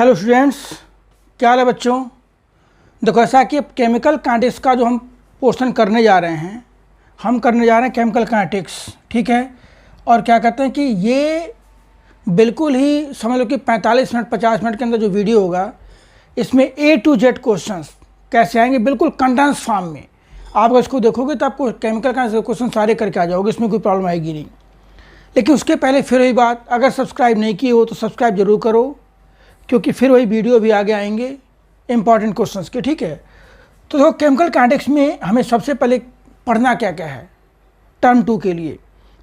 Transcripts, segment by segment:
Hello students, क्या हाल है बच्चों। देखो, ऐसा कि अब केमिकल काइनेटिक्स का जो हम पोर्शन करने जा रहे हैं, केमिकल काइनेटिक्स, ठीक है। और क्या कहते हैं कि ये बिल्कुल ही समझ लो कि 45 मिनट 50 मिनट के अंदर जो वीडियो होगा, इसमें A to Z क्वेश्चंस कैसे आएंगे, बिल्कुल कंडेंस फॉर्म में। आप अगर इसको देखोगे तो आपको केमिकल काइनेटिक्स क्वेश्चन सारे करके आ जाओगे, इसमें कोई प्रॉब्लम आएगी नहीं। लेकिन उसके पहले फिर वही बात, अगर सब्सक्राइब नहीं किए हो तो सब्सक्राइब जरूर करो, क्योंकि फिर वही वीडियो भी आगे आएंगे इंपॉर्टेंट क्वेश्चंस के, ठीक है। तो देखो, केमिकल काइनेटिक्स में हमें सबसे पहले पढ़ना क्या क्या है। टर्म 2 के लिए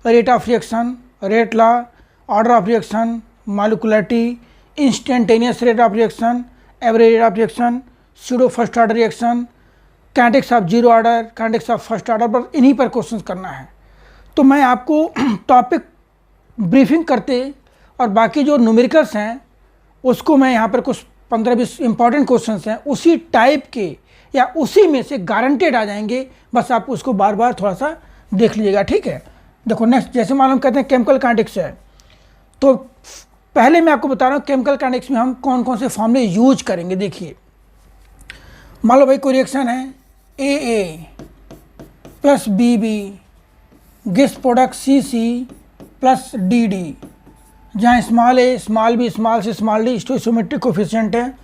rate of reaction, rate law, order of reaction, molecularity, instantaneous rate of reaction, average rate of reaction, pseudo first order reaction, kinetics of zero order, kinetics of first order, पर इन्हीं पर क्वेश्चंस करना है। तो मैं आपको टॉपिक ब्रीफिंग करते और बाकी जो न्यूमेरिकल्स हैं उसको मैं यहाँ पर कुछ 15-20 इंपॉर्टेंट क्वेश्चंस हैं उसी टाइप के या उसी में से गारंटेड आ जाएंगे। बस आप उसको बार बार थोड़ा सा देख लीजिएगा, ठीक है। देखो नेक्स्ट, जैसे मालूम कहते हैं केमिकल काइनेटिक्स है, तो पहले मैं आपको बता रहा हूँ केमिकल काइनेटिक्स में हम कौन कौन से फॉर्मूले यूज करेंगे। देखिए, मान लो भाई कोई रिएक्शन है AA plus BB gives product CC plus DD, जहाँ स्मॉल ए small B small C small D stoichiometric coefficient है।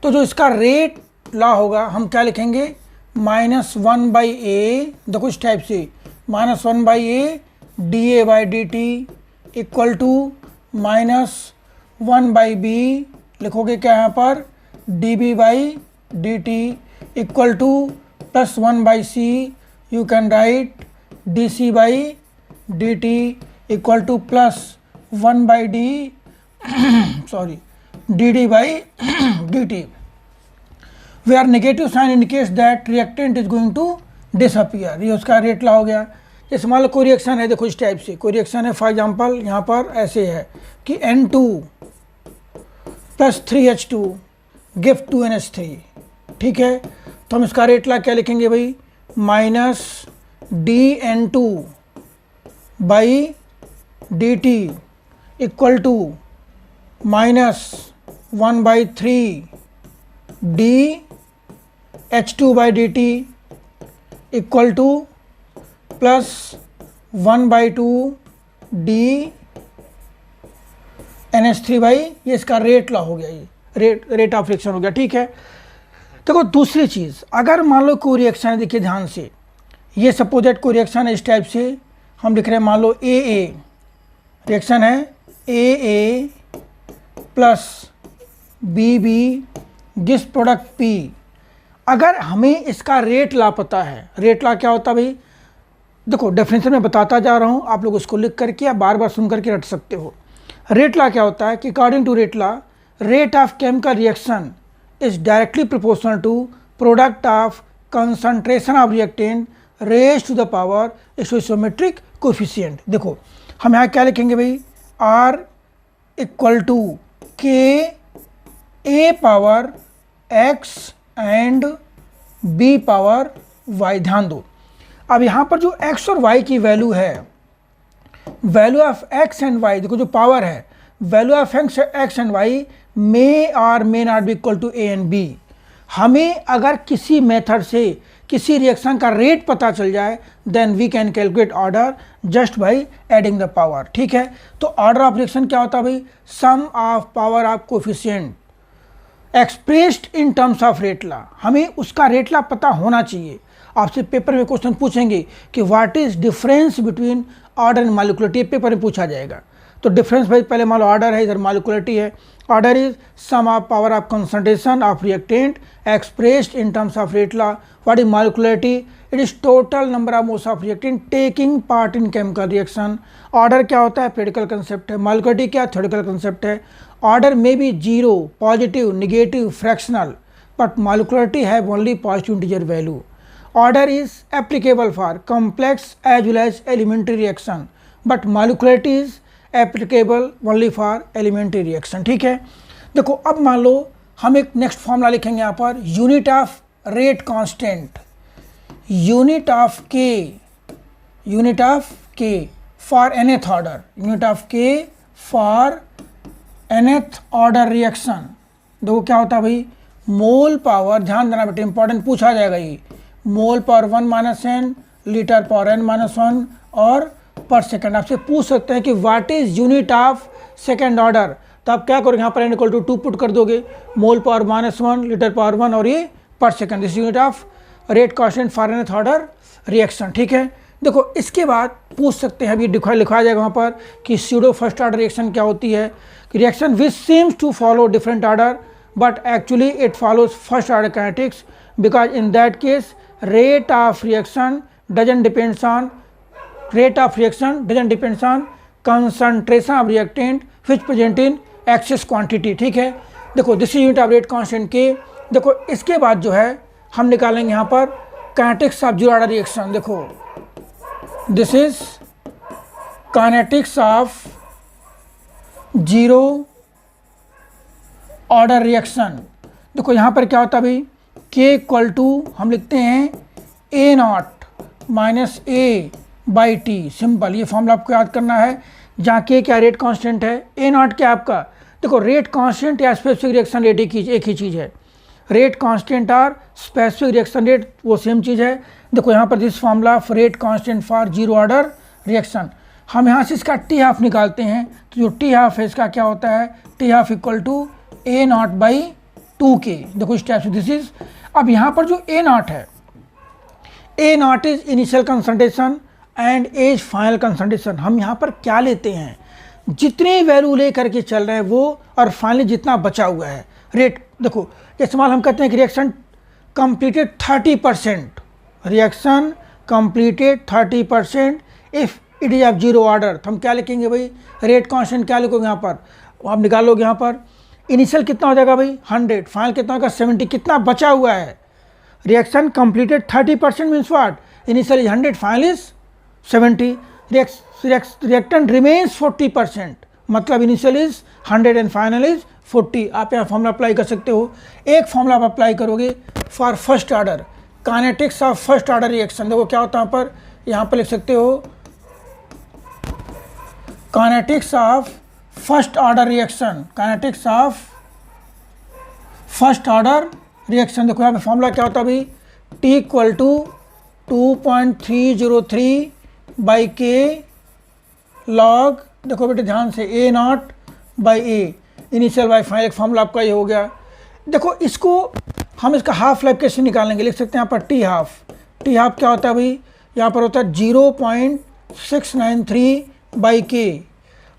तो जो इसका रेट लॉ होगा हम क्या लिखेंगे, -1/A, देखो इस टाइप से, -1/A dA/dt equal to -1/B, लिखोगे क्या यहाँ पर, dB/dt equal to +1/C, you can write dC/dt equal to +1/D sorry dd/dt, where negative sign indicates that reactant is going to disappear। ये उसका रेट ला हो गया। जैसे मान लो कोई रिएक्शन है, देखो इस टाइप से कोई रिएक्शन है, फॉर एग्जांपल यहाँ पर ऐसे है कि N2 + 3H2 गिव 2NH3, ठीक है। तो हम इसका रेट ला क्या लिखेंगे भाई, -dN2/dt equal to -1/3dH2/dt equal to +1/2dNH3, ये इसका रेट लॉ हो गया, ये रेट ऑफ रिएक्शन हो गया, ठीक है। देखो दूसरी चीज़, अगर मान लो कोई रिएक्शन है, देखिए ध्यान से, ये सपोजेट कोई रिएक्शन है इस टाइप से, हम लिख रहे हैं मान लो AA रिएक्शन है, AA plus BB gives product P। अगर हमें इसका रेट ला पता है, रेट ला क्या होता है भाई, देखो डेफिनेशन में बताता जा रहा हूँ, आप लोग उसको लिख करके या बार बार सुन करके रट सकते हो। रेट ला क्या होता है कि according to rate law, rate of chemical reaction is directly proportional to product of concentration of reactant raise to the power stoichiometric coefficient. देखो हम यहाँ क्या लिखेंगे भाई, R equal to KA⁻X and B⁻Y। ध्यान दो, अब यहाँ पर जो X और Y की वैल्यू है, value of X and Y, देखो जो पावर है, value of X and Y may और may not be equal to A and B। हमें अगर किसी मेथड से किसी रिएक्शन का रेट पता चल जाए, then we can calculate order just by adding the power, ठीक है। तो ऑर्डर ऑफ रिएक्शन क्या होता है भाई, sum of power of coefficient expressed in terms of rate law. हमें उसका रेट लॉ पता होना चाहिए। आपसे पेपर में क्वेश्चन पूछेंगे कि what is difference between order and molecularity, paper में पूछा जाएगा। तो डिफरेंस भाई, पहले मान लो ऑर्डर है, इधर मॉलिक्युलरिटी है। Order is sum of power of concentration of reactant expressed in terms of rate law. What is molecularity, it is total number of moles of reactant taking part in chemical reaction. Order क्या होता है, practical concept है। Molecularity क्या, theoretical concept है। Order may be zero, positive, negative, fractional, but molecularity have only positive integer value. Order is applicable for complex as well as elementary reaction, but molecularity is applicable only for elementary reaction, ठीक है। देखो अब मान लो हम एक next formula लिखेंगे यहाँ पर, unit of rate constant, unit of K for nth order, unit of K for nth order reaction, देखो क्या होता है भाई, मोल पावर, ध्यान देना बेटे इंपॉर्टेंट पूछा जाएगा ये, mole power 1 minus N, litre power n minus 1 और पर सेकंड। आपसे पूछ सकते हैं कि what is unit of second order, तो आप क्या करोगे यहाँ पर n इक्वल टू 2 पुट कर दोगे, मोल पावर -1, लीटर पावर 1 और ये पर second, this unit of rate constant for nth order reaction. ठीक है, देखो इसके बाद पूछ सकते हैं, अभी लिखा जाएगा वहाँ पर कि स्यूडो फर्स्ट ऑर्डर रिएक्शन क्या होती है, reaction which seems to follow different order but actually it follows first order kinetics because in that case rate of reaction doesn't depends on concentration of reactant which present in excess quantity। ठीक है, देखो this is unit of rate constant के। देखो इसके बाद जो है हम निकालेंगे यहाँ पर kinetics of zero order reaction. देखो this is kinetics of zero order reaction. देखो यहाँ पर क्या होता है भाई, के इक्वल टू हम लिखते हैं A naught minus A by T, simple, ये फॉर्मूला आपको याद करना है, जहाँ के क्या रेट कांस्टेंट है, ए नॉट क्या आपका, देखो रेट कांस्टेंट या स्पेसिफिक रिएक्शन रेट एक ही चीज़ है, रेट कांस्टेंट और स्पेसिफिक रिएक्शन रेट वो सेम चीज़ है। देखो यहाँ पर this formula of rate constant for zero order reaction, हम यहाँ से इसका टी हाफ निकालते हैं, तो जो टी हाफ है इसका क्या होता है, T half equal to A naught by 2k। देखो इस टाइप से दिस इज, अब यहाँ पर जो ए नॉट है, A naught is initial concentration and as final concentration. हम यहाँ पर क्या लेते हैं, जितनी वैल्यू लेकर के चल रहे हैं वो, और फाइनली जितना बचा हुआ है रेट। देखो इस्तेमाल हम कहते हैं कि reaction completed 30%, reaction completed 30% if it is of zero order. तो हम क्या लिखेंगे भाई, रेट कांस्टेंट क्या लिखोगे यहाँ पर, आप निकालोगे यहाँ पर इनिशियल कितना हो जाएगा भाई 100, फाइनल कितना होगा 70, कितना बचा हुआ है, reaction completed 30% means what, initial is 100, final is 70, reactant remains 40%, मतलब initial is 100 and final is 40। आप यहाँ फॉर्मूला अप्लाई कर सकते हो। एक फॉर्मूला आप अप्लाई करोगे for first order, kinetics of first order reaction. देखो क्या होता है यहाँ पर लिख सकते हो kinetics of first order reaction, kinetics of first order reaction. देखो यहाँ पे फॉर्मूला क्या होता है अभी, T equal to 2.303 by K log, देखो बेटे ध्यान से, A naught by A initial by final, एक फॉर्मूला आपका ये हो गया। देखो इसको हम इसका हाफ लाइफ कैसे निकालेंगे, लिख सकते हैं यहाँ पर टी हाफ, टी हाफ क्या होता है भाई, यहाँ पर होता है 0.693 बाई के,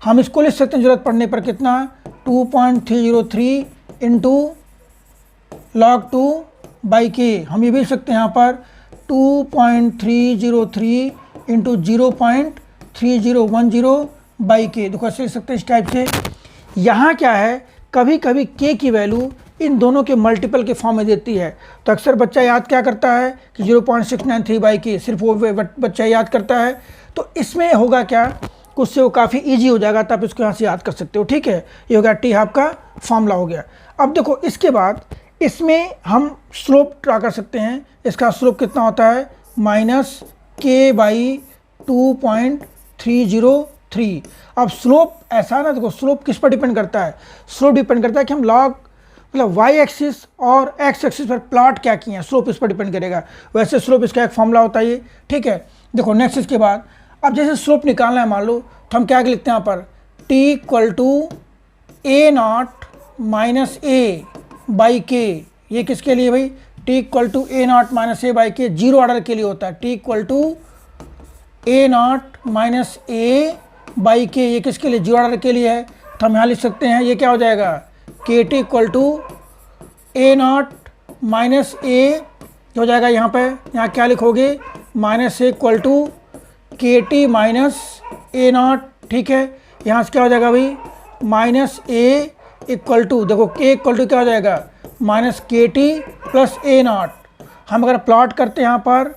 हम इसको लिख सकते हैं जरूरत पड़ने पर कितना, 2.303 इंटू लॉग 2 बाई के। हम ये भी लिख सकते हैं यहाँ पर 2.303 इंटू 0.3010 बाई के। देखो ऐसे लिख सकते हैं इस टाइप से। यहाँ क्या है, कभी कभी के की वैल्यू इन दोनों के मल्टीपल के फॉर्म में देती है, तो अक्सर बच्चा याद क्या करता है कि 0.693 बाई के, सिर्फ वो बच्चा याद करता है। तो इसमें होगा क्या, कुछ से वो काफ़ी इजी हो जाएगा, तो आप इसको यहाँ से याद कर सकते हो। ठीक है, ये हो गया टी हाफ का फॉर्मूला हो गया। अब देखो इसके बाद इसमें हम स्लोप ड्रा कर सकते हैं, इसका स्लोप कितना होता है -k/2.303। अब स्लोप ऐसा ना, देखो स्लोप किस पर डिपेंड करता है, स्लोप डिपेंड करता है कि हम लॉग मतलब y एक्सिस और x एक्सिस पर प्लॉट क्या किए हैं, स्लोप इस पर डिपेंड करेगा। वैसे स्लोप इसका एक फॉर्मूला होता है ये। ठीक है, देखो नेक्स्ट इसके बाद अब जैसे स्लोप निकालना है मान लो, तो हम क्या लिखते हैं यहाँ पर, t equal to A naught minus A by K. ये किसके लिए भाई, t equal to A naught minus A by K, zero order के लिए होता है। t equal to A naught minus A by K, ये किसके लिए, जीरो ऑर्डर के लिए है। तो हम यहाँ लिख सकते हैं, ये क्या हो जाएगा, K T equal to A naught minus A हो जाएगा, यहाँ पे यहाँ क्या लिखोगे, minus A equal to K T minus A naught. ठीक है, यहाँ से क्या हो जाएगा भाई, माइनस ए इक्वल टू, देखो के इक्वल टू क्या हो जाएगा, माइनस के टी प्लस ए नॉट। हम अगर प्लॉट करते हैं यहाँ पर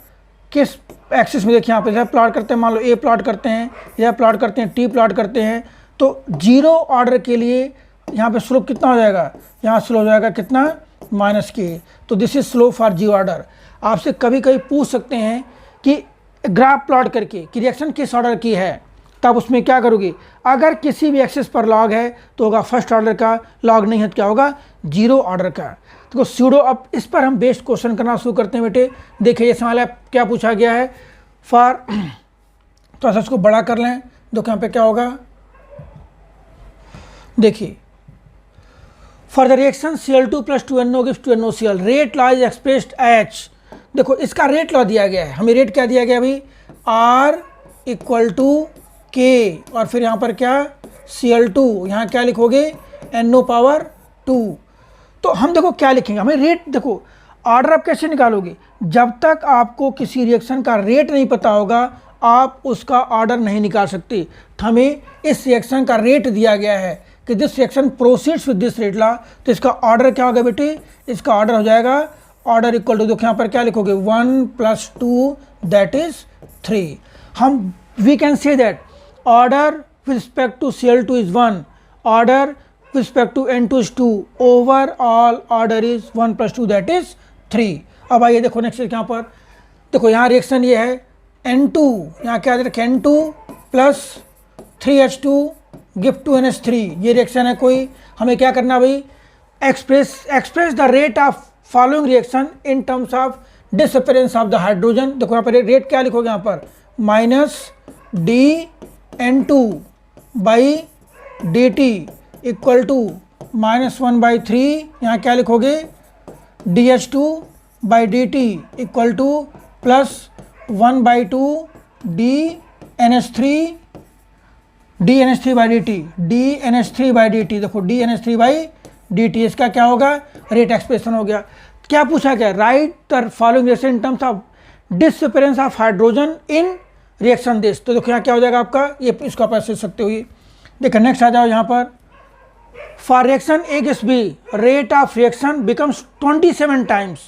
किस एक्सिस में, देखिए यहाँ पे प्लॉट करते हैं, मान लो ए प्लॉट करते हैं या प्लॉट करते हैं टी प्लॉट करते हैं, तो जीरो ऑर्डर के लिए यहाँ पे स्लोप कितना हो जाएगा, यहाँ स्लोप हो जाएगा कितना, माइनस के। तो this is slope for G order. आपसे कभी कभी पूछ सकते हैं कि ग्राफ प्लॉट करके कि रिएक्शन किस ऑर्डर की है, तब उसमें क्या करोगे, अगर किसी भी एक्सिस पर लॉग है तो होगा फर्स्ट ऑर्डर का, लॉग नहीं है तो क्या होगा, जीरो ऑर्डर का। तो सूडो, अब इस पर हम बेस्ड क्वेश्चन करना शुरू करते हैं बेटे। देखिए ये सवाल क्या पूछा गया है, फॉर, तो ऐसा इसको बड़ा कर लें, देखो यहाँ पे क्या होगा, देखिए for the reaction Cl2 plus 2NO gives 2NOCl, rate law is expressed H, देखो इसका रेट लॉ दिया गया है, हमें रेट क्या दिया गया अभी, R इक्वल टू के, और फिर यहाँ पर क्या Cl2, यहाँ क्या लिखोगे, NO पावर 2। तो हम देखो क्या लिखेंगे, हमें रेट, देखो ऑर्डर आप कैसे निकालोगे, जब तक आपको किसी रिएक्शन का रेट नहीं पता होगा आप उसका ऑर्डर नहीं निकाल सकते। तो हमें इस रिएक्शन का रेट दिया गया है कि this reaction proceeds with this rate law, तो इसका ऑर्डर क्या होगा बेटे, इसका ऑर्डर हो जाएगा, ऑर्डर इक्वल टू, देखो यहाँ पर क्या लिखोगे, 1 + 2 दैट इज 3। हम we can say that order with respect to Cl2 is 1, order with respect to N2 is 2, overall order is 1 + 2 that is 3। अब आइए देखो नेक्स्ट यहाँ पर, देखो यहाँ रिएक्शन ये है N2, यहाँ क्या दे रखा है, N2 plus 3H2 give 2NH3, ये रिएक्शन है कोई, हमें क्या करना भाई, express the rate of following reaction in terms of disappearance of the hydrogen. देखो यहाँ पर रेट क्या लिखोगे, यहाँ पर -dN2/dt इक्वल टू -1/3, यहाँ क्या लिखोगे, DH2/dt इक्वल टू +1/2 DNH3/dt, देखो DNH3/dt, इसका क्या होगा, रेट एक्सप्रेशन हो गया। क्या पूछा गया, right the following reaction in terms of disappearance of hydrogen in reaction this. तो देखो यहाँ क्या हो जाएगा आपका, ये इसको आप ऐसे सकते हो। ये देखो नेक्स्ट आ जाओ यहाँ पर, for reaction A gives B, rate of reaction becomes 27 times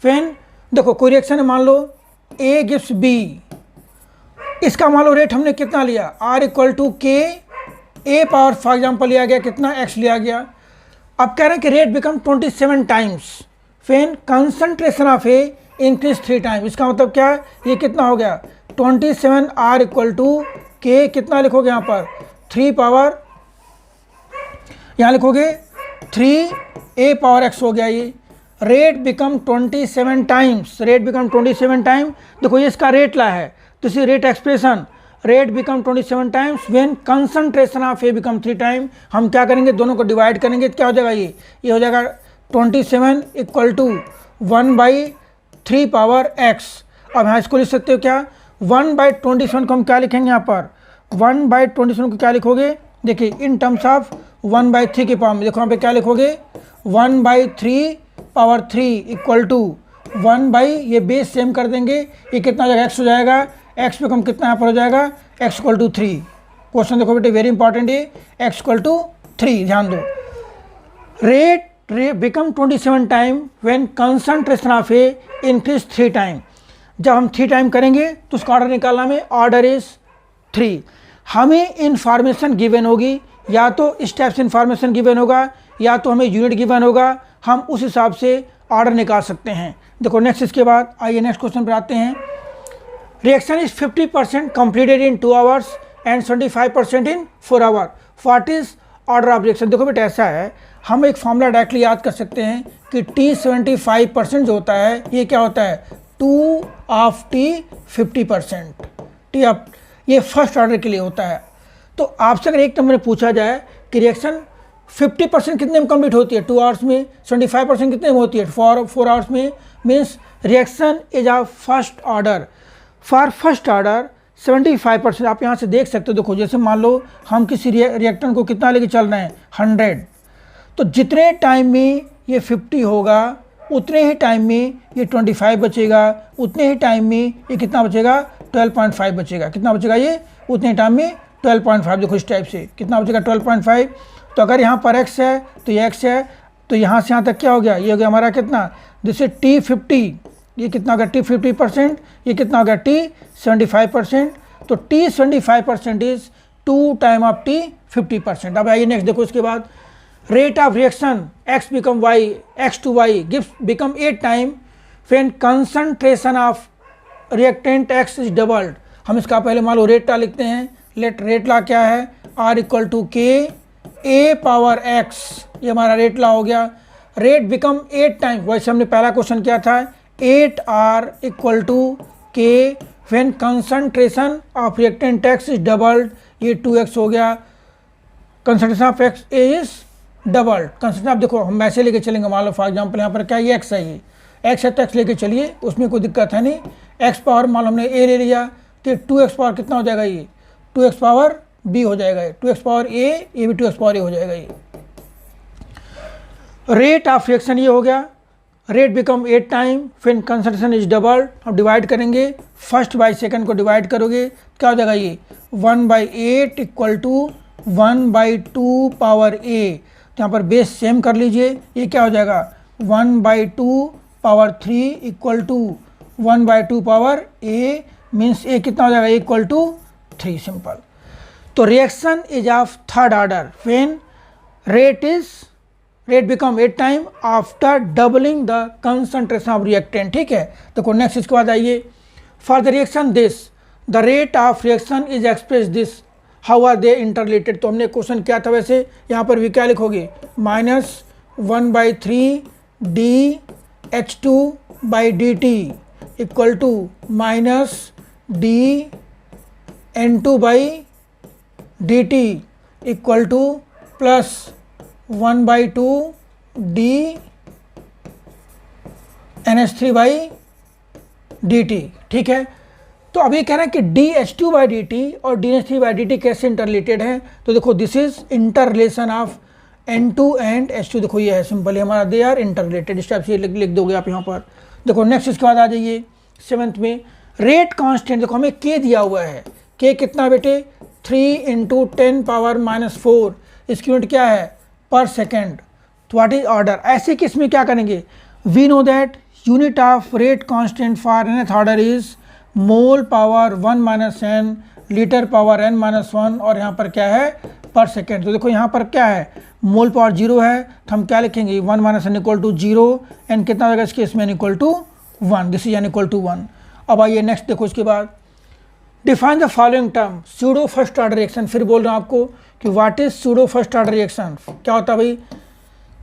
when, देखो कोई रिएक्शन है, मान लो A gives B, इसका मान लो रेट हमने कितना लिया, R equal to K, A power for example लिया गया कितना, X लिया गया। अब कह रहे हैं कि rate become 27 times when concentration of A increase 3 time, इसका मतलब क्या है, ये कितना हो गया 27, R इक्वल टू के, कितना लिखोगे यहाँ पर 3 पावर, यहाँ लिखोगे 3A पावर X हो गया। ये rate become 27 times, rate become 27 time, देखो ये इसका रेट ला है, तो इसी rate expression, rate become 27 times when concentration of A become 3 time. हम क्या करेंगे, दोनों को डिवाइड करेंगे तो क्या हो जाएगा, ये हो जाएगा 27 इक्वल टू 1/3 पावर X। अब यहाँ इसको लिख सकते हो क्या, 1/27 को हम क्या लिखेंगे, यहाँ पर 1/27 को क्या लिखोगे, देखिए इन टर्म्स ऑफ 1/3 की पावर में, देखो यहाँ पे क्या लिखोगे, 1/3 पावर 3 इक्वल टू 1, ये बेस सेम कर देंगे, ये कितना हो जाएगा, X हो जाएगा, X पे कम कितना यहाँ पर हो जाएगा, X इक्वल टू 3। क्वेश्चन देखो बेटे वेरी इंपॉर्टेंट है, X इक्वल टू 3, ध्यान दो। Rate become 27 time when concentration of A increase 3 time. जब हम 3 टाइम करेंगे तो उसका ऑर्डर निकालना में, ऑर्डर इज 3। हमें इंफॉर्मेशन गिवन होगी, या तो इस टाइप से इंफॉर्मेशन गिवन होगा, या तो हमें यूनिट गिवन होगा, हम उस हिसाब से ऑर्डर निकाल सकते हैं। देखो नेक्स्ट, इसके बाद आइए नेक्स्ट क्वेश्चन पर आते हैं। Reaction is 50% completed in 2 hours and 75% in 4 hour, what is order of reaction. देखो बेटा ऐसा है, हम एक फॉर्मूला डायरेक्टली याद कर सकते हैं कि T75% जो होता है, ये क्या होता है, 2 ऑफ T50%, T ऑफ, ये फर्स्ट ऑर्डर के लिए होता है। तो आपसे अगर एक नंबर में पूछा जाए कि रिएक्शन 50% कितने में कंप्लीट होती है, 2 आवर्स में, 75% कितने में होती है, 4 आवर्स में, means reaction is a first order. For first order 75%, आप यहाँ से देख सकते हो। देखो जैसे मान लो हम किसी रिएक्टेंट को कितना लेके चल रहे हैं, 100, तो जितने टाइम में ये 50 होगा उतने ही टाइम में ये 25 बचेगा, उतने ही टाइम में ये कितना बचेगा, 12.5 बचेगा। कितना बचेगा, ये उतने टाइम में 12.5। देखो इस टाइप से कितना बचेगा, 12.5। तो अगर यहाँ पर X है तो ये X है, तो यहाँ से यहाँ तक क्या हो गया, ये हो गया हमारा कितना, जैसे T50, ये कितना होगा T50%, ये कितना होगा T75%। तो T75% is 2 time of T50%। अब आइए नेक्स्ट देखो, इसके बाद rate of reaction X become Y, X to Y gives become 8 time when concentration of reactant X is doubled. हम इसका पहले मान लो रेट लिखते हैं, लेट रेट ला क्या है, R इक्वल टू के ए पावर x, ये हमारा रेट ला हो गया। रेट बिकम 8 टाइम, वैसे हमने पहला क्वेश्चन किया था 8R इक्वल टू के when concentration of reactant x is doubled, ये 2x हो गया। Concentration of x is doubled, concentration आप देखो हम ऐसे लेके चलेंगे, मान लो फॉर एग्जांपल यहाँ पर क्या ये x है, ये x है तो x लेके चलिए, उसमें कोई दिक्कत है नहीं। x पावर मान लो हमने a ले लिया तो 2x पावर कितना हो जाएगा, ये 2x पावर b हो जाएगा, ये 2x पावर a, ये भी 2x पावर a हो जाएगा। ये रेट ऑफ रिएक्शन ये हो गया, रेट बिकम 8 टाइम फिर कंसंट्रेशन इज डबल। हम डिवाइड करेंगे, फर्स्ट बाई सेकंड को डिवाइड करोगे क्या हो जाएगा, ये 1/8 इक्वल टू 1/2 पावर a, तो यहाँ पर बेस सेम कर लीजिए, ये क्या हो जाएगा 1/2 power 3 equal to 1/2 power a, means a कितना हो जाएगा इक्वल टू 3, सिंपल। तो reaction is of third order when rate become 8 time after doubling the concentration of reactant, ठीक है। देखो नेक्स्ट इसके बाद आइए, for the reaction this the rate of reaction is express this, how are they interrelated. तो हमने question किया था, वैसे यहाँ पर भी क्या लिखोगे -1/3 dH2/dt equal to -dN2/dt equal to plus 1/2 dNH3/dt, ठीक है। तो अभी कह रहे हैं कि dH2/dt और dNH3/dt कैसे इंटररिलेटेड हैं, तो देखो this is inter relation of N2 and H2, देखो ये है सिंपली हमारा, दे आर इंटर रिलेटेड, इस टाइप से लिख दोगे आप यहाँ पर। देखो नेक्स्ट इसके बाद आ जाइए 7th में, रेट कांस्टेंट, देखो हमें k दिया हुआ है, k कितना बेटे 3 × 10⁻⁴, इसकी यूनिट क्या है पर सेकेंड, तो व्हाट इज ऑर्डर। ऐसे केस में क्या करेंगे, we know that unit of rate constant for nth order is mole power 1 - n litre power n-1, और यहाँ पर क्या है पर सेकेंड। तो देखो यहाँ पर क्या है मोल पावर 0 है, तो हम क्या लिखेंगे 1 - n इक्वल टू 0, n कितना होगा इस केस में n equal to 1, this is n equal to 1। अब आइए नेक्स्ट देखो इसके बाद, define the following term pseudo first order reaction. फिर बोल रहा हूँ आपको कि what is pseudo first order reaction, क्या होता है भाई,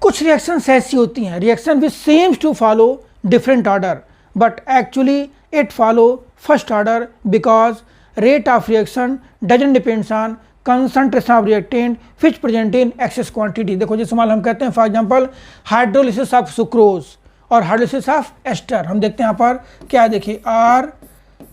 कुछ रिएक्शंस ऐसी होती हैं, reaction which seems to follow different order but actually it follow first order because rate of reaction doesn't depends on concentration of reactant which present in axis quantity. देखो जैसे मान हम कहते हैं for example hydrolysis of sucrose और hydrolysis of ester, हम देखते हैं यहाँ पर क्या है, देखिए आर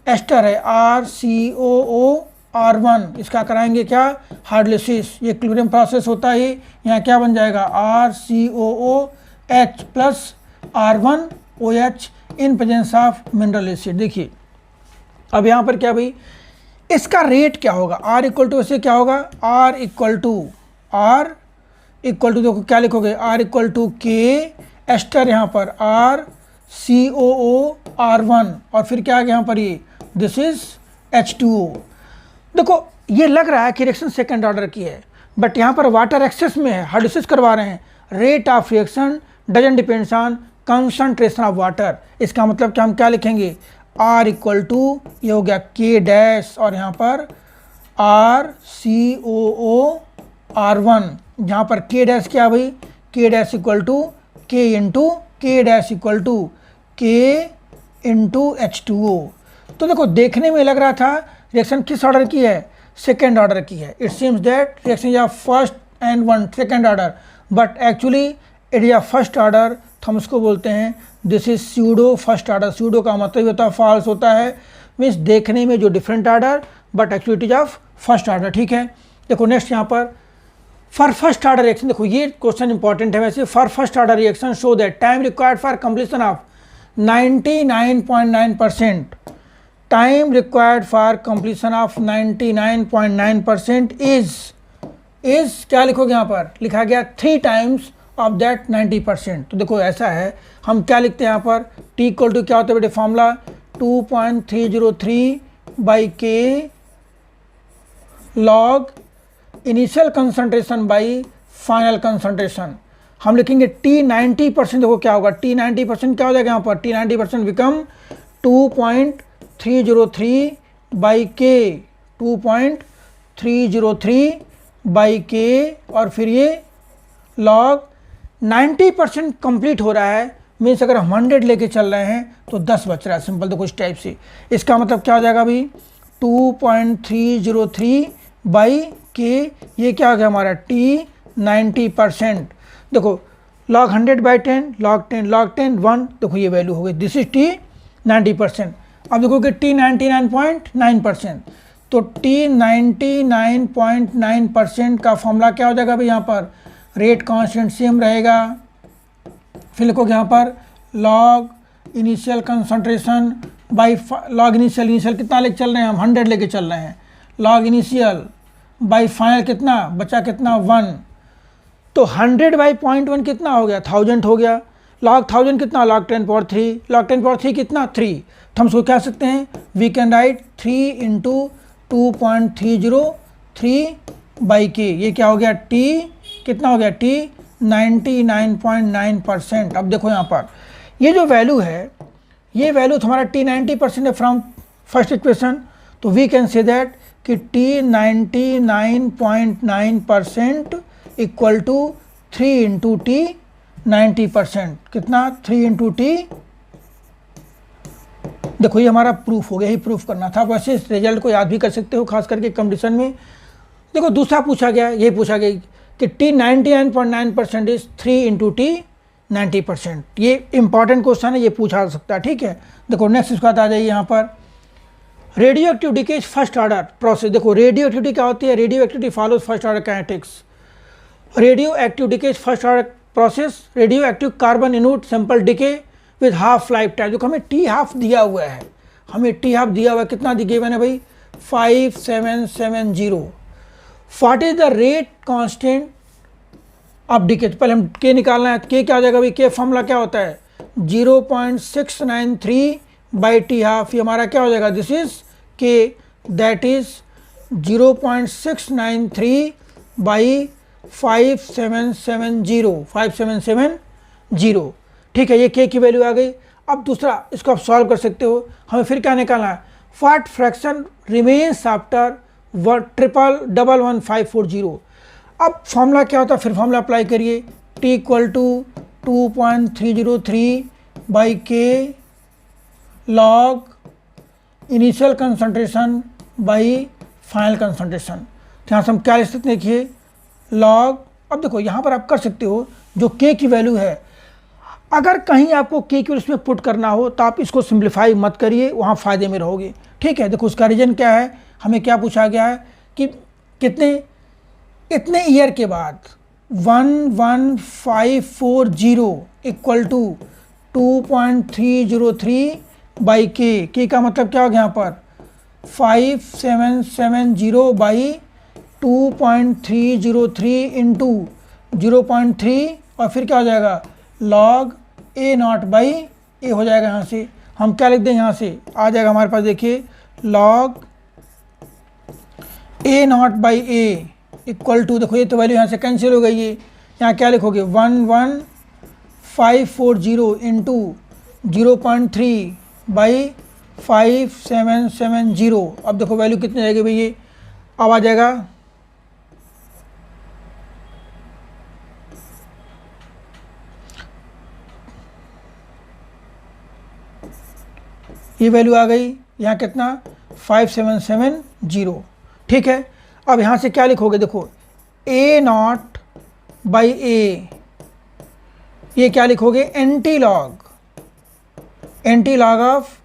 एस्टर है RCOOR1, इसका कराएंगे क्या हाइड्रोलिसिस, ये इक्विलिब्रियम प्रोसेस होता है, यहाँ क्या बन जाएगा RCOOH plus R1OH in presence of mineral acid. देखिए अब यहाँ पर क्या भाई, इसका रेट क्या होगा, R इक्वल टू ऐसे क्या होगा, R इक्वल टू देखो क्या लिखोगे R इक्वल टू के एस्टर, यहाँ पर RCOOR1 और फिर क्या आ गया यहाँ पर, ये दिस इज H2O। देखो ये लग रहा है कि रिएक्शन सेकेंड ऑर्डर की है, बट यहाँ पर वाटर एक्सेस में है, हाइड्रोलिसिस करवा रहे हैं, rate of reaction doesn't depends on concentration of water. इसका मतलब कि हम क्या लिखेंगे R इक्वल टू ये हो गया K डैश और यहाँ पर RCOOR1, जहाँ पर K डैश क्या भाई, K dash equal to K into K dash equal to K into H2O। तो देखो देखने में लग रहा था रिएक्शन किस ऑर्डर की है, सेकेंड ऑर्डर की है, it seems that reaction is of first and one second order, but actually it is of first order, तो हम उसको बोलते हैं this is pseudo first order. Pseudo का मतलब होता है फॉल्स होता है, मीन्स देखने में जो different order but actually it is of first order, ठीक है। देखो नेक्स्ट यहाँ पर फॉर फर्स्ट ऑर्डर रिएक्शन, देखो ये क्वेश्चन इंपॉर्टेंट है वैसे, for first order reaction show that time required for completion of 99.9%, time required for completion of 99.9% is क्या लिखोगे यहाँ पर, लिखा गया 3 टाइम्स ऑफ दैट 90%। तो देखो ऐसा है, हम क्या लिखते हैं यहाँ पर, T इक्वल टू क्या होता है बेटे formula 2.303/K log initial concentration by final concentration. हम लिखेंगे T 90%, देखो क्या होगा T 90% क्या हो जाएगा यहाँ पर, T 90% बिकम 2.303/K 303/k और फिर ये log 90% कंप्लीट हो रहा है, मीन्स अगर हम 100 लेके चल रहे हैं तो 10 बच रहा है। सिंपल देखो इस टाइप से, इसका मतलब क्या हो जाएगा अभी 2.303/k, ये क्या हो गया हमारा t 90%। देखो log 100/10 log 10 1, देखो ये वैल्यू हो गई, दिस इज t 90%। अब देखो कि t 99.9%, तो t 99.9% का फॉर्मूला क्या हो जाएगा भाई, यहाँ पर रेट कांस्टेंट सेम रहेगा। फिर लिखोगे यहाँ पर log initial concentration by log initial कितना लेके चल रहे हैं हम, 100 लेके चल रहे हैं, log इनिशियल बाई फाइनल कितना बचा, कितना 1, तो 100/0.1 कितना हो गया, 1000 हो गया। log 1000 कितना, log 10⁻3, log 10⁻3 कितना 3, तो हम इसको क्या सकते हैं, वी कैन राइट 3 × 2.303/k, ये क्या हो गया t कितना हो गया, t 99.9%। अब देखो यहाँ पर ये जो वैल्यू है, ये वैल्यू तुम्हारा t 90% है फ्रॉम फर्स्ट इक्वेशन, तो वी कैन से दैट कि t 99.9% इक्वल टू 3 × t 90%, कितना 3 × t। देखो ये हमारा प्रूफ हो गया, ही प्रूफ करना था। वैसे इस रिजल्ट को याद भी कर सकते हो, खास करके कंडीशन में। देखो दूसरा पूछा गया, ये पूछा गया कि t 99.9% इज 3 × t 90%, ये इंपॉर्टेंट क्वेश्चन है, ये पूछा जा सकता है, ठीक है। देखो नेक्स्ट इसके बाद आ जाइए यहाँ पर radio active decays first order process. देखो रेडियो एक्टिविटी क्या होती है, radio activity follows first order kinetics. Radio active decays first order process, radio active carbon इनूट simple decay with half life time. देखो हमें टी हाफ दिया हुआ है, हमें टी हाफ दिया हुआ है, कितना दिए हुए हैं भाई 5770। What is the rate constant of decay, पहले हम के निकालना है, के क्या हो जाएगा भाई, के फॉर्मूला क्या होता है 0.693/t हाफ, ये हमारा क्या हो जाएगा, दिस इज के, दैट इज 0.693/5770, ठीक है, ये के की वैल्यू आ गई। अब दूसरा इसको आप सॉल्व कर सकते हो, हमें फिर क्या निकालना है, व्हाट फ्रैक्शन रिमेन्स आफ्टर 1111540। अब फॉर्मूला क्या होता है, फिर फॉर्मूला अप्लाई करिए, t equal to 2.303/k log initial concentration by final concentration. तो यहाँ से हम क्या लिख सकते हैं, देखिए लॉग, अब देखो यहाँ पर आप कर सकते हो जो k की वैल्यू है, अगर कहीं आपको k की वैल्यू इसमें पुट करना हो तो आप इसको सिंप्लीफाई मत करिए, वहाँ फ़ायदे में रहोगे, ठीक है। देखो उसका रीज़न क्या है, हमें क्या पूछा गया है कि इतने ईयर के बाद 11540 इक्वल टू 2.303/k, के का मतलब क्या हो गया यहाँ पर 5770/2.303 इंटू 0.3 और फिर क्या हो जाएगा log A0/A हो जाएगा। यहाँ से हम क्या लिख दें, यहाँ से आ जाएगा हमारे पास, देखिए log A0/A इक्वल टू, देखो ये तो वैल्यू यहाँ से कैंसिल हो गई है, यहाँ क्या लिखोगे 11540 इंटू 0.3/5770। अब देखो वैल्यू कितनी जाएगी भाई, ये अब आ जाएगा ये वैल्यू आ गई, यहाँ कितना 5770, ठीक है। अब यहाँ से क्या लिखोगे, देखो A0/A, ये क्या लिखोगे anti log of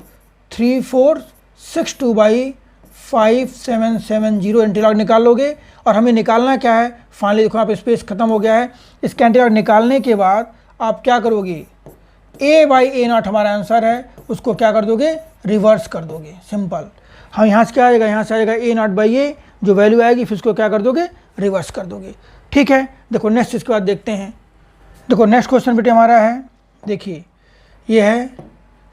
3462/5770, anti log निकाल लोगे। और हमें निकालना क्या है, फाइनली देखो आप स्पेस खत्म हो गया है, इसके एंटी लॉग निकालने के बाद आप क्या करोगे, A/A0 हमारा आंसर है, उसको क्या कर दोगे, रिवर्स कर दोगे, सिंपल। हाँ यहाँ से क्या आएगा, यहाँ से आएगा A0/A, जो वैल्यू आएगी फिर उसको क्या कर दोगे, रिवर्स कर दोगे, ठीक है। देखो नेक्स्ट इसके बाद देखते हैं। देखो नेक्स्ट क्वेश्चन बेटे हमारा है, देखिए ये है,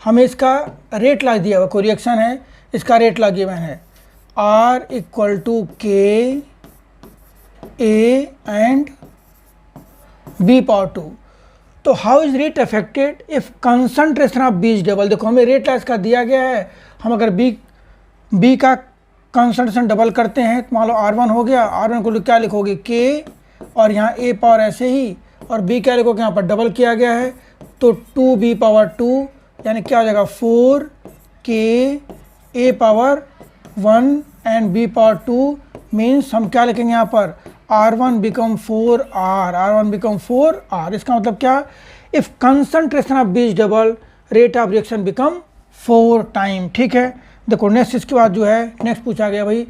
हमें इसका रेट लॉ दिया हुआ, कोई रिएक्शन है, इसका रेट लॉ गिवन है R equal to K A and B⁴. तो how is rate affected if concentration of B is double. देखो हमें रेट लॉ इसका दिया गया है, हम अगर B का कंसंट्रेशन डबल करते हैं तो मान लो R1 हो गया, R1 को क्या लिखोगे K, और यहाँ A पावर ऐसे ही, और B क्या लिखोगे, यहाँ पर डबल किया गया है तो 2B पावर 2, यानी क्या हो जाएगा 4K A power 1 and B power 2, means हम क्या लिखेंगे यहाँ पर R1 become 4R, R1 become 4R। इसका मतलब क्या, if concentration of B is double rate of reaction become 4 time. ठीक है, देखो नेक्स्ट इसके बाद जो है नेक्स्ट पूछा गया भाई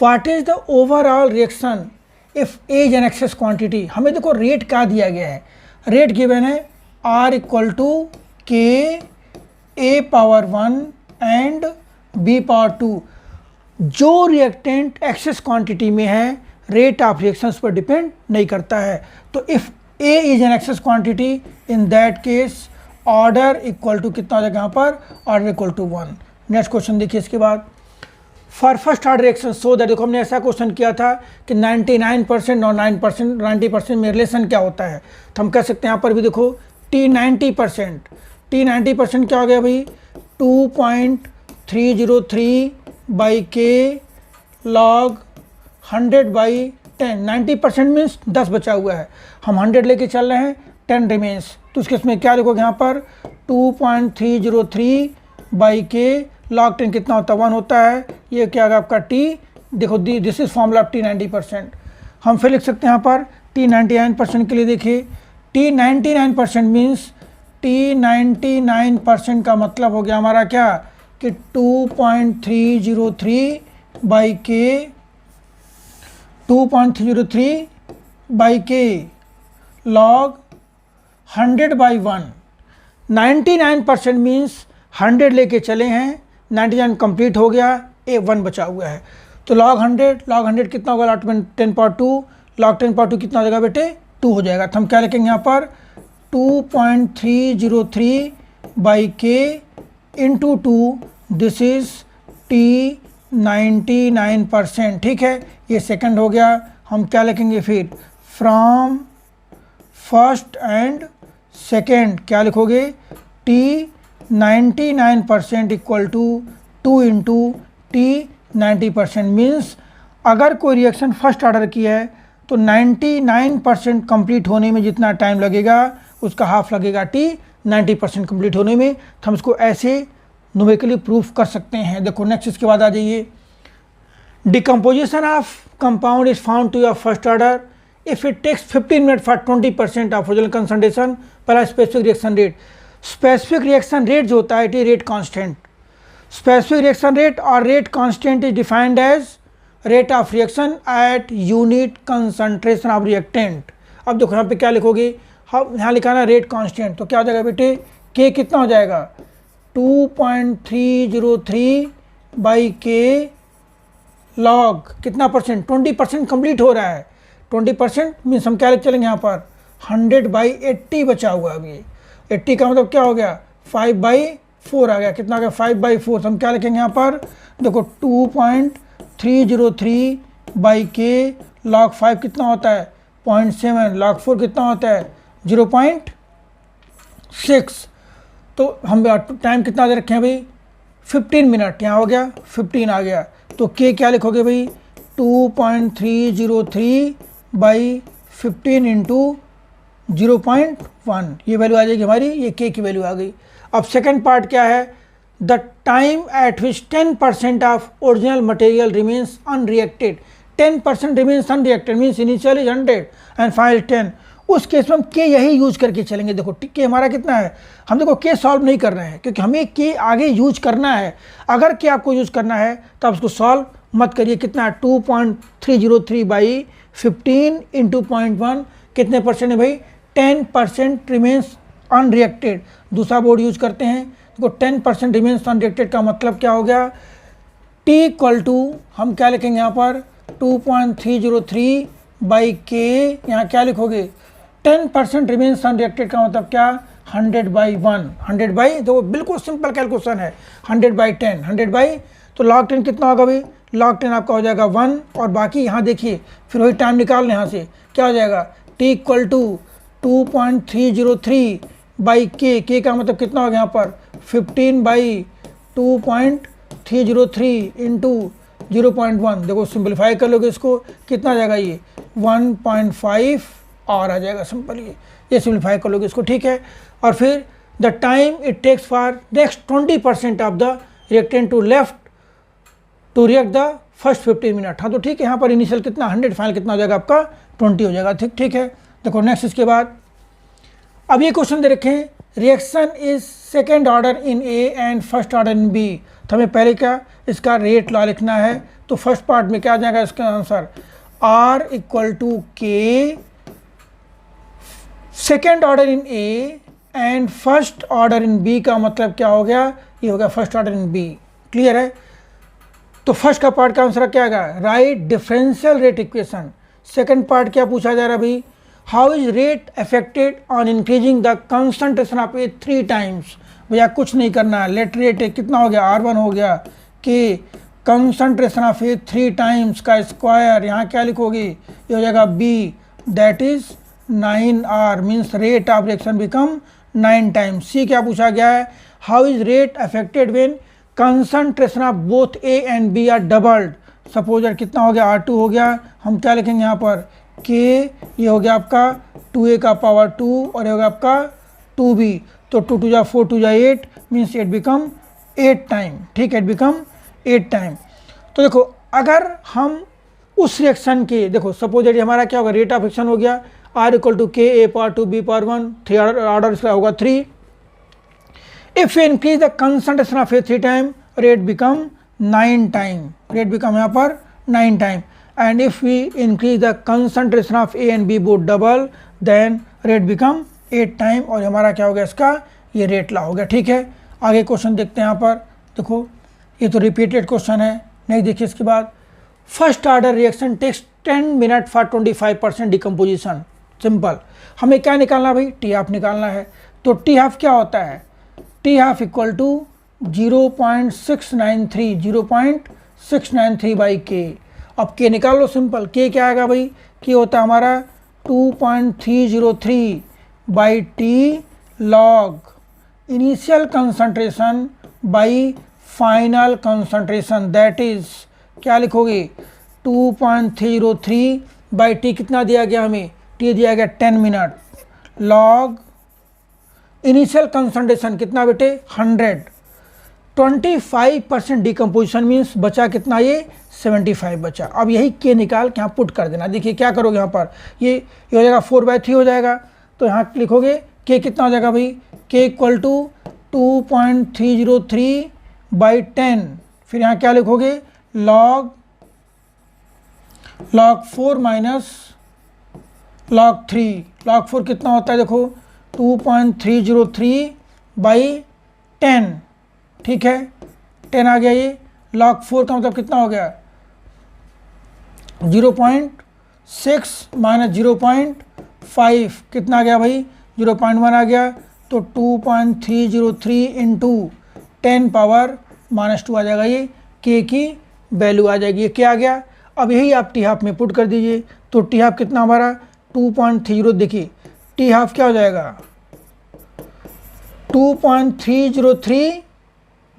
what is the overall reaction if A is an excess quantity. हमें देखो रेट क्या दिया गया है, रेट गिवन है R equal to K A power 1 and B power 2। जो रिएक्टेंट एक्सेस क्वांटिटी में है रेट ऑफ रिएक्शंस पर डिपेंड नहीं करता है। तो if A is an excess quantity in that case order equal to कितना हो जाएगा यहाँ पर, order equal to 1। Next question देखिए इसके बाद, for first order reaction so that, देखो हमने ऐसा क्वेश्चन किया था कि 99% और 9% 90% में रिलेशन क्या होता है, तो हम कह सकते हैं यहाँ पर भी देखो T 90% क्या हो गया भाई 2.303 by K log 100 by 10। 90% means 10 बचा हुआ है, हम 100 लेके चल रहे हैं, 10 रिमेन्स, तो उसके इसमें क्या लिखोगे यहाँ पर 2.303 बाई K log 10 कितना होता है 1 होता है, ये क्या होगा आपका T, देखो this is formula of T 90%। हम फिर लिख सकते हैं यहाँ पर T 99% के लिए, देखिए T 99% मीन्स T 99% का मतलब हो गया हमारा क्या कि 2.303 by K, 2.303 by K log 100 by 1। 99% means 100 लेके चले हैं, 99 कंप्लीट हो गया, ए 1 बचा हुआ है, तो log 100 कितना होगा log 10 पावर 2, log 10 पावर 2 कितना हो जाएगा बेटे 2 हो जाएगा। तो हम क्या लिखेंगे यहाँ पर 2.303 by K into 2, this is T 99%। ठीक है, ये सेकंड हो गया। हम क्या लिखेंगे फिर फ्रॉम फर्स्ट एंड सेकंड, क्या लिखोगे T 99% equal to 2 into T 90%। Means अगर कोई रिएक्शन फर्स्ट ऑर्डर की है तो 99% कंप्लीट होने में जितना टाइम लगेगा उसका हाफ लगेगा T 90% कंप्लीट होने में। तो हम इसको ऐसे न्यूमेरिकली प्रूफ कर सकते हैं। देखो नेक्स्ट इसके बाद आ जाइए, decomposition of compound is found to your first order if it takes 15 minute for 20% of original concentration पर specific reaction rate. Specific reaction rate जो होता है it is rate constant. Specific reaction rate और rate constant is defined as rate of reaction at unit concentration of reactant. अब देखो यहाँ पे क्या लिखोगे, हम यहाँ लिखा ना रेट कांस्टेंट, तो क्या हो जाएगा बेटे K कितना हो जाएगा 2.303 बाई K लॉग कितना परसेंट 20% कंप्लीट हो रहा है। 20% मीन्स हम क्या लिख चलेंगे यहाँ पर 100 बाई 80 बचा हुआ है। अभी 80 का मतलब क्या हो गया 5/4 आ गया, कितना आ गया 5/4। तो हम क्या लिखेंगे यहाँ पर देखो 2.303 बाई K log 5 कितना होता है 0.7, log 4 कितना होता है 0.6। तो हम टाइम कितना दे रखे हैं भाई 15 मिनट, यहाँ हो गया 15 आ गया। तो K क्या लिखोगे भाई 2.303 बाई 15 इंटू 0.1, ये वैल्यू आ जाएगी हमारी, ये K की वैल्यू आ गई। अब सेकंड पार्ट क्या है, the time eight which 10% of original material remains unreacted. 10% remains unreacted means initial is 100 and final 10। उस केस में हम K यही यूज करके चलेंगे। देखो K हमारा कितना है, हम देखो K सॉल्व नहीं कर रहे हैं क्योंकि हमें K आगे यूज करना है। अगर K आपको यूज करना है तो आप उसको सॉल्व मत करिए। कितना है 2.303 बाई 15 इंटू 0.1 कितने परसेंट है भाई 10% रिमेन्स अनरिएक्टेड। दूसरा बोर्ड यूज करते हैं, देखो 10% रिमेन्स अनरिएक्टेड का मतलब क्या हो गया T इक्वल टू हम क्या लिखेंगे यहाँ पर 2.303 बाई K, यहाँ क्या लिखोगे 10% रिमेन्स अनरिएक्टेड का मतलब क्या 100/1, 100 तो बिल्कुल सिंपल कैलकुलेशन है 100/10, 100 तो log 10 कितना होगा भाई log 10 आपका हो जाएगा 1। और बाकी यहाँ देखिए फिर वही टाइम निकालने, यहाँ से क्या हो जाएगा T equal to 2.303 by K का मतलब कितना हो गया यहाँ पर 15/2.303 इंटू 0.1, देखो सिंपलीफाई कर लोगे इसको, कितना आ जाएगा ये 1.5 और आ जाएगा सिंपल, ये सिंपलीफाई कर लोगे इसको, ठीक है। और फिर the time it takes for next 20% of the reactant to left to react the first 15 minute. हाँ तो ठीक है, यहाँ पर इनिशियल कितना 100, फाइनल कितना हो जाएगा आपका 20 हो जाएगा, ठीक है। देखो नेक्स्ट इसके बाद अब ये क्वेश्चन दे रखे हैं, reaction is second order in A and first order in B. तो हमें पहले क्या इसका रेट लॉ लिखना है, तो फर्स्ट पार्ट में क्या आ जाएगा इसका answer, R equal to K second order in A and first order in B, का मतलब क्या हो गया, ये हो गया first order in B, clear है। तो फर्स्ट का पार्ट का आंसर क्या आएगा, write differential rate equation. Second part क्या पूछा जा रहा है भाई, how is rate affected on increasing the concentration of A 3 times. भैया कुछ नहीं करना है, लेट रेट कितना हो गया R1 हो गया, कि कंसंट्रेशन ऑफ ए 3 टाइम्स का स्क्वायर, यहाँ क्या लिखोगे, ये हो जाएगा B, that is 9R, means rate of reaction become 9 times. See क्या पूछा गया है, how is rate affected when concentration of both A and B are doubled. Suppose कितना हो गया R2 हो गया, हम क्या लिखेंगे यहाँ पर K, ये हो गया आपका 2A का पावर 2 और ये हो गया आपका 2B, तो 2 2 जा 4 2 जा 8, मीन्स इट बिकम 8 टाइम, ठीक है, इट बिकम 8 टाइम। तो देखो अगर हम उस रिएक्शन के, देखो सपोज हमारा क्या होगा, रेट ऑफ रिएक्शन हो गया R equal to K A power 2 B power 1, 3 order इसका होगा 3। If you increase the concentration of A 3 time, rate become 9 time, rate become यहाँ पर 9 time. And if we increase the concentration of A and B both double, then rate become 8 time, और हमारा क्या हो गया इसका, ये रेट लॉ हो गया, ठीक है। आगे क्वेश्चन देखते हैं यहाँ पर, देखो ये तो रिपीटेड क्वेश्चन है। नेक्स्ट देखिए इसके बाद, first order reaction takes 10 minute for 25% decomposition. Simple, हमें क्या निकालना भाई, टी हाफ निकालना है। तो टी हाफ क्या होता है, T half equal to 0.693 by K. अब के निकाल लो, सिंपल, के क्या आएगा भाई, के होता है हमारा 2.303 by T log initial concentration by final concentration, that is क्या लिखोगे 2.303 बाई टी, कितना दिया गया हमें, टी दिया गया 10 मिनट, लॉग इनिशियल कंसंट्रेशन कितना बेटे 100, 25% डिकम्पोजिशन मीन्स बचा कितना, ये 75 बचा। अब यही के निकाल के यहाँ पुट कर देना। देखिए क्या करोगे यहाँ पर, ये हो जाएगा 4/3 हो जाएगा, तो यहाँ लिखोगे के कितना हो जाएगा भाई, के इक्वल टू 2.303 बाई 10, फिर यहाँ क्या लिखोगे, लॉग 4 माइनस लॉग 3, लॉग 4 कितना होता है, देखो 2.303 बाई 10, ठीक है, 10 आ गया। ये लॉग 4 का मतलब कितना हो गया, 0.6 माइनस 0.5 कितना आ गया भाई, 0.1 आ गया। तो 2.303 इंटू 10 पावर -2 आ जाएगा, ये के की वैल्यू आ जाएगी। ये क्या आ गया, अब यही आप टी हाफ में पुट कर दीजिए। तो टी हाफ कितना हमारा 2.30, देखिए टी हाफ क्या हो जाएगा 2.303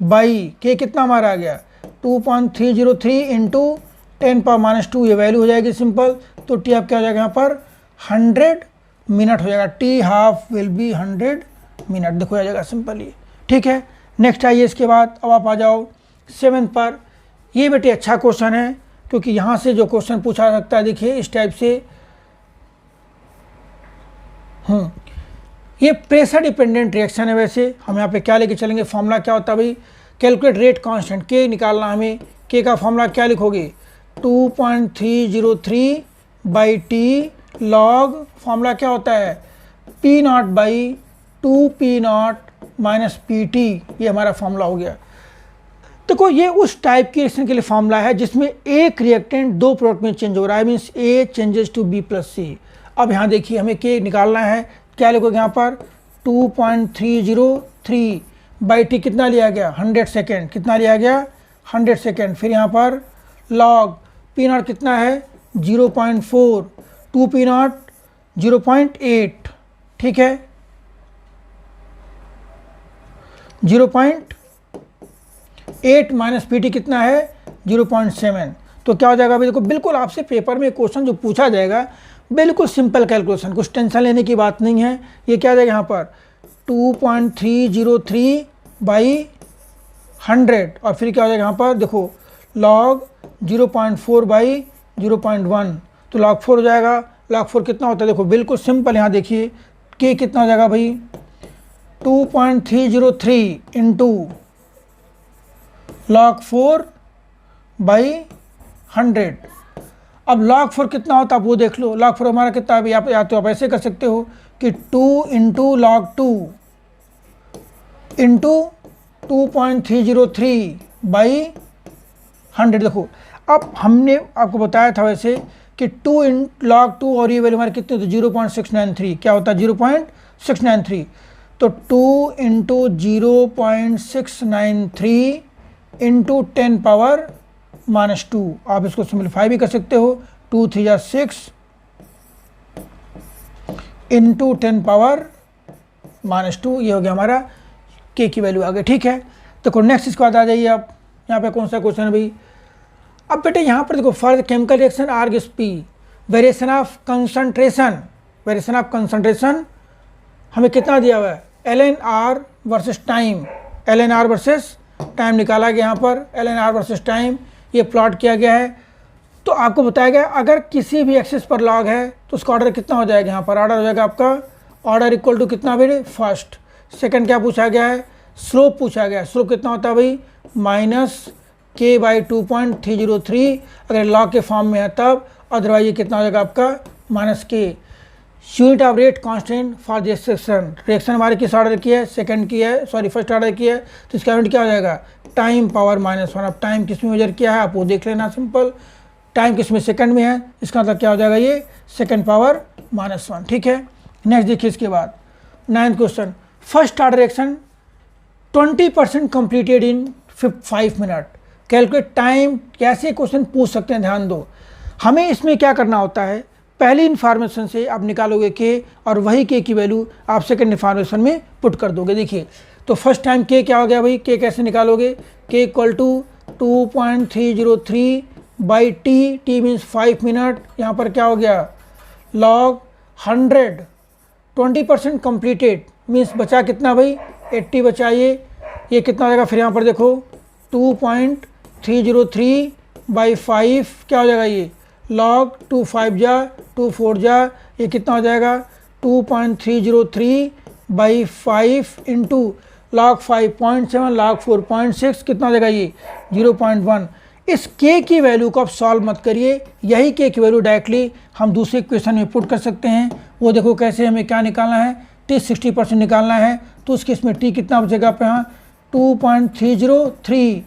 बाई के कितना हमारा आ गया 2.303 इंटू 10 पावर -2, ये वैल्यू हो जाएगी सिंपल। तो टी हाफ क्या हो जाएगा यहाँ पर 100 मिनट हो जाएगा, T half will be 100 minute, देखो आ जाएगा सिंपल ये, ठीक है। नेक्स्ट आइए इसके बाद, अब आप आ जाओ 7 पर। ये बेटे अच्छा क्वेश्चन है, क्योंकि यहाँ से जो क्वेश्चन पूछा सकता है, देखिए इस टाइप से, ये प्रेशर डिपेंडेंट रिएक्शन है। वैसे हम यहाँ पे क्या लेके चलेंगे, फॉर्मूला क्या होता है भाई, कैलकुलेट रेट कांस्टेंट, के निकालना हमें। के का फॉर्मूला क्या लिखोगे 2.303 बाई टी लॉग, फॉर्मूला क्या होता है P0 by 2P0 minus PT, ये हमारा फॉर्मूला हो गया। देखो ये उस टाइप की रिएक्शन के लिए फॉर्मूला है जिसमें एक रिएक्टेंट 2 प्रोडक्ट में चेंज हो रहा है, means A changes to B plus C। अब यहाँ देखिए हमें के निकालना है, क्या लिखोगे यहाँ पर 2.303 बाई टी कितना लिया गया 100 सेकेंड, कितना लिया गया 100 सेकेंड। फिर यहाँ पर लॉग P0 कितना है 0.4, 2P0 0.8, ठीक है 0.8 8 माइनस पी टी कितना है 0.7। तो क्या हो जाएगा अभी देखो, बिल्कुल आपसे पेपर में क्वेश्चन जो पूछा जाएगा बिल्कुल सिंपल कैलकुलेशन, कुछ टेंशन लेने की बात नहीं है। ये क्या आ जाएगा यहाँ पर 2.303 बाई 100 और फिर क्या हो जाएगा यहाँ पर देखो log 0.4 बाई 0.1, तो log 4 हो जाएगा। log 4 कितना होता है देखो बिल्कुल सिंपल, यहाँ देखिए k कितना हो जाएगा भाई 2.303 इंटू log 4 बाई 100। अब log 4 कितना होता है आप वो देख लो। log 4 हमारा कितना है, या तो आप ऐसे कर सकते हो कि 2 इंटू log 2 इंटू 2.303 बाई 100। देखो अब हमने आपको बताया था वैसे कि 2 इन log 2 और ये वैल्यू हमारे कितने होते 0.693, क्या होता है 0.693। तो 2 इंटू 0.693 इंटू 10 पावर -2, आप इसको सिंप्लीफाई भी कर सकते हो, 2 3 जा 6 इंटू 10 पावर -2, ये हो गया हमारा के की वैल्यू आ गई। ठीक है, देखो नेक्स्ट इसके बाद आ जाइए आप, यहाँ पे कौन सा क्वेश्चन है भाई। अब बेटे यहाँ पर देखो for the chemical reaction RGSP variation of concentration, variation of concentration हमें कितना दिया हुआ है LNR versus time, LNR versus time निकाला गया यहाँ पर, LNR वर्सेस टाइम ये प्लॉट किया गया है। तो आपको बताया गया अगर किसी भी एक्सिस पर लॉग है तो उसका ऑर्डर कितना हो जाएगा, यहाँ पर ऑर्डर हो जाएगा आपका ऑर्डर इक्वल टू कितना बेटे फर्स्ट। सेकंड क्या पूछा गया है स्लोप पूछा गया है, स्लोप कितना होता है भाई -k/2.303 अगर लॉग के फॉर्म में है तब, अदरवाइज ये कितना हो जाएगा आपका -k। Unit of rate constant for this section, reaction हमारे किस ऑर्डर की है सेकंड की है, सॉरी फर्स्ट ऑर्डर की है, तो इसका यूनिट क्या हो जाएगा टाइम पावर -1। अब टाइम किस में मेजर किया है आप वो देख लेना सिंपल, टाइम किस में सेकंड में है, इसका मतलब क्या हो जाएगा ये सेकंड पावर -1। ठीक है, नेक्स्ट देखिए इसके बाद 9th question, first order reaction 20% completed in 5 minute, calculate time. कैसे क्वेश्चन पूछ सकते हैं ध्यान दो, हमें इसमें क्या करना होता है पहली इन्फॉर्मेशन से आप निकालोगे के और वही के की वैल्यू आप सेकंड इन्फॉर्मेशन में पुट कर दोगे। देखिए तो फर्स्ट टाइम के क्या हो गया भाई, के कैसे निकालोगे, K equal to 2.303 by T, T means 5 minute, यहाँ पर क्या हो गया log 100, 20% कंप्लीटेड मीन्स बचा कितना भाई 80 बचा, ये कितना हो जाएगा फिर यहाँ पर देखो 2.303 बाई 5 क्या हो जाएगा ये log 2 5 जा 2 4 जा, ये कितना हो जाएगा 2.303 बाई 5 इंटू log 5.7 log 4.6 कितना हो जाएगा ये 0.1। इस k की वैल्यू को आप सॉल्व मत करिए, यही k की वैल्यू डायरेक्टली हम दूसरे क्वेश्चन में पुट कर सकते हैं। वो देखो कैसे, हमें क्या निकालना है t 60% निकालना है, तो उस केस में t कितना बचेगा आप यहाँ 2.303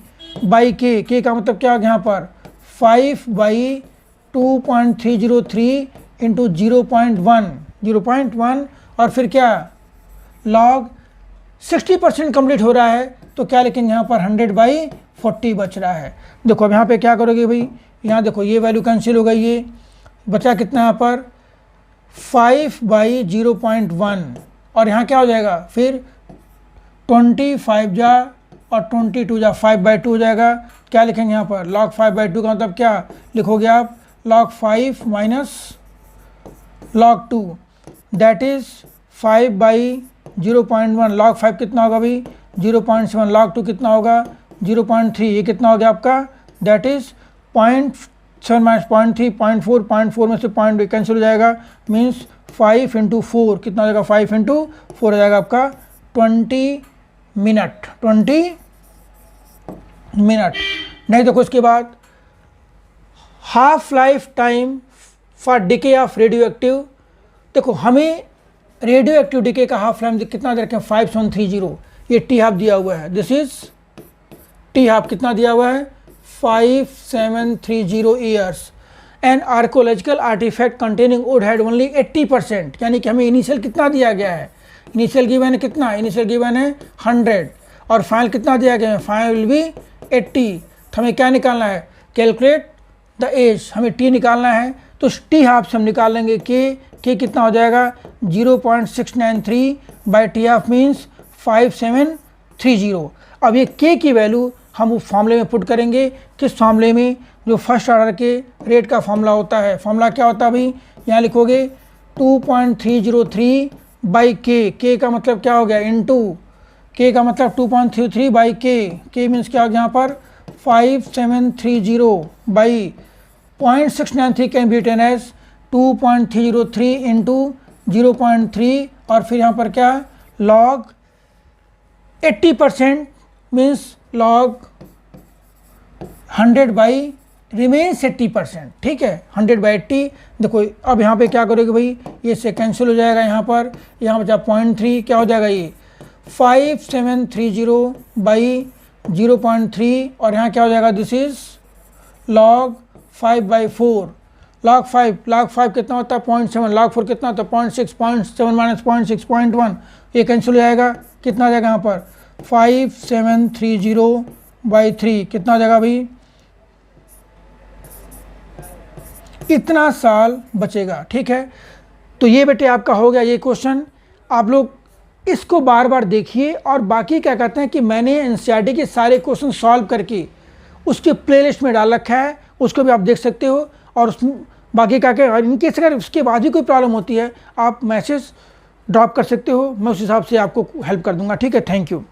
बाई k का मतलब क्या हो गया यहाँ पर 5 बाई 2.303 इंटू 0.1 और फिर क्या log 60% कंप्लीट हो रहा है, तो क्या लेकिन यहाँ पर 100/40 बच रहा है। देखो अब यहाँ पे क्या करोगे भाई, यहाँ देखो ये वैल्यू कैंसिल हो गई, ये बचा कितना यहाँ पर 5/0.1 और यहाँ क्या हो जाएगा फिर 25 जा और 22 जा 5/2 हो जाएगा। क्या लिखेंगे यहाँ पर log 5/2 का मतलब क्या लिखोगे आप log 5 minus log 2 that is 5/0.1, log 5 कितना होगा भाई 0.7, log 2 कितना होगा 0.3, ये कितना हो गया आपका दैट इज 0.7 माइनस 0.3 0.4 में से 0.2 कैंसिल हो जाएगा, मीन्स 5 इंटू 4 कितना हो जाएगा 5 इंटू 4 हो जाएगा आपका 20 मिनट। नहीं देखो इसके बाद half life time for decay of radio active, देखो हमें रेडियो एक्टिव डिके का हाफ लाइफ कितना दे रखे हैं 5730, ये टी हाफ दिया हुआ है, दिस इज टी हाफ कितना दिया हुआ है 5730 years. And archaeological artefact containing wood had only 80%, यानी कि हमें इनिशियल कितना दिया गया है, इनिशियल गिवन है कितना, इनिशियल गिवन है 100 और फाइनल कितना दिया गया है, फाइनल विल बी 80। तो हमें क्या निकालना है कैलकुलेट द एज, हमें टी निकालना है, तो टी हाफ से हम निकाल लेंगे के कितना हो जाएगा 0.693 बाई टी हाफ मीन्स 5730। अब ये के की वैल्यू हम उस फॉर्मूले में पुट करेंगे। किस फॉर्मूले में? जो फर्स्ट ऑर्डर के रेट का फॉर्मूला होता है। फॉर्मूला क्या होता है भाई? यहाँ लिखोगे 2.303 बाई के का मतलब क्या हो गया? इनटू के का मतलब 2.33 बाई के मीन्स क्या हो गया यहाँ पर? 5730 बाई 0.693 can be written as 2.303 into 0.3 और फिर यहाँ पर क्या? Log 80% means log 100 by remains 80%। ठीक है, 100 बाई 80। देखो अब यहाँ पे क्या करोगे भाई? ये से कैंसिल हो जाएगा। यहाँ पर बचा 0.3, क्या हो जाएगा? ये 5730 बाई 0.3 और यहाँ क्या हो जाएगा? This is log 5/4। log 5 कितना होता है? 0.7। log 4 कितना होता है? 0.6। 0.7 माइनस 0.6 0.1, ये कैंसिल हो जाएगा। कितना आ जाएगा यहाँ पर? 5730/3 कितना हो जाएगा भाई? इतना साल बचेगा। ठीक है, तो ये बेटे आपका हो गया ये क्वेश्चन। आप लोग इसको बार बार देखिए और बाकी क्या कहते हैं कि मैंने एनसीईआरटी के सारे क्वेश्चन सॉल्व करके उसके प्लेलिस्ट में डाल रखा है, उसको भी आप देख सकते हो। और उस बाकी क्या क्या इनकेस अगर उसके बाद भी कोई प्रॉब्लम होती है आप मैसेज ड्रॉप कर सकते हो, मैं उस हिसाब से आपको हेल्प कर दूंगा। ठीक है, थैंक यू।